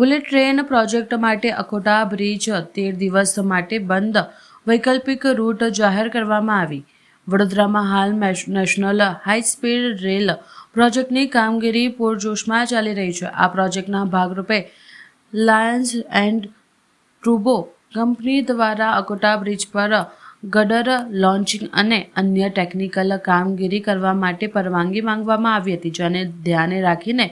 Bullet train project માટે Akota bridge 13 દિવસ માટે બંધ, વૈકલ્પિક રૂટ જાહેર કરવામાં આવી. વડોદરામાં હાલ નેશનલ હાઈ સ્પીડ રેલ પ્રોજેક્ટની કામગીરી પૂરજોશમાં ચાલી રહી છે. આ પ્રોજેક્ટના ભાગરૂપે લાયન્સ એન્ડ ટ્રુબો કંપની દ્વારા અકોટા બ્રિજ પર ગટર લોન્ચિંગ અને અન્ય ટેકનિકલ કામગીરી કરવા માટે પરવાનગી માંગવામાં આવી હતી, જેને ધ્યાને રાખીને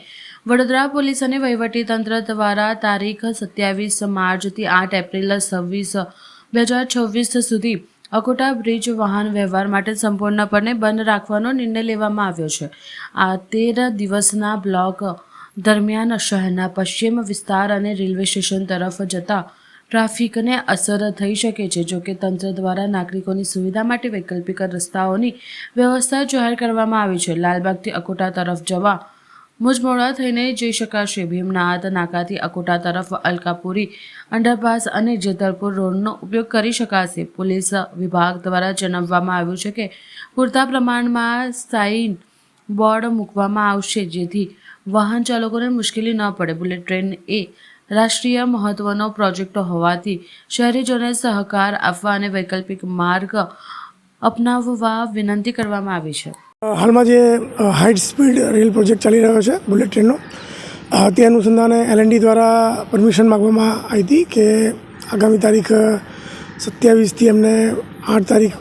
વડોદરા પોલીસ અને વહીવટીતંત્ર દ્વારા તારીખ 27 માર્ચથી 8 એપ્રિલ 2026 સુધી અકોટા બ્રિજ વાહન વ્યવહાર માટે સંપૂર્ણપણે બંધ રાખવાનો નિર્ણય લેવામાં આવ્યો છે. આ 13 દિવસના બ્લોક દરમિયાન શહેરના પશ્ચિમ વિસ્તાર અને રેલવે સ્ટેશન તરફ જતા ટ્રાફિકને અસર થઈ શકે છે. જોકે તંત્ર દ્વારા નાગરિકોની સુવિધા માટે વૈકલ્પિક રસ્તાઓની વ્યવસ્થા જાહેર કરવામાં આવી છે. લાલબાગથી અકોટા તરફ જવા મુજમોડા થઈને જઈ શકાશે. ભીમનાથ નાકાથી અકોટા તરફ અલકાપુરી અંડરપાસ અને જેતલપુર રોડનો ઉપયોગ કરી શકાશે. પોલીસ વિભાગ દ્વારા જણાવવામાં આવ્યું છે કે પૂરતા પ્રમાણમાં સાઇન બોર્ડ મૂકવામાં આવશે, જેથી વાહન ચાલકોને મુશ્કેલી ન પડે. બુલેટ ટ્રેન એ રાષ્ટ્રીય મહત્વનો પ્રોજેક્ટ હોવાથી શહેરીજનોને સહકાર આપવા અને વૈકલ્પિક માર્ગ અપનાવવા વિનંતી કરવામાં આવી છે. હાલમાં જે હાઈ સ્પીડ રેલ પ્રોજેક્ટ ચાલી રહ્યો છે બુલેટ ટ્રેનનો, તે અનુસંધાને L&T દ્વારા પરમિશન માગવામાં આવી હતી કે આગામી તારીખ 27થી એમને 8 તારીખ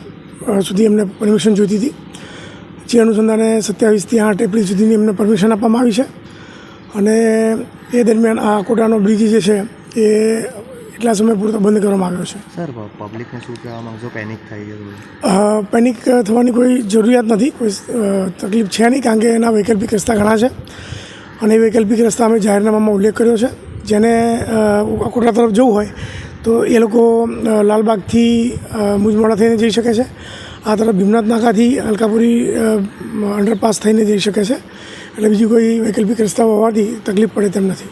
સુધી એમને પરમિશન જોઈતી હતી. જે અનુસંધાને 27થી 8 એપ્રિલ સુધીની એમને પરમિશન આપવામાં આવી છે. અને એ દરમિયાન આ અકોટાનો બ્રિજ જે છે એ એટલા સમય પૂરતો બંધ કરવામાં આવ્યો છે. સર, પબ્લિકને શું કહેવા માંગશો? પેનિક થઈ ગયું? પેનિક થવાની કોઈ જરૂરિયાત નથી, કોઈ તકલીફ છે નહીં, કારણ કે એના વૈકલ્પિક રસ્તા ઘણા છે અને એ વૈકલ્પિક રસ્તા અમે જાહેરનામામાં ઉલ્લેખ કર્યો છે. જેને અકોટા તરફ જવું હોય તો એ લોકો લાલબાગથી મુજમોડા થઈને જઈ શકે છે. આ તરફ ભીમનાથ નાકાથી અલકાપુરી અંડરપાસ થઈને જઈ શકે છે. એટલે બીજી કોઈ વૈકલ્પિક રસ્તાઓ હોવાથી તકલીફ પડે તેમ નથી.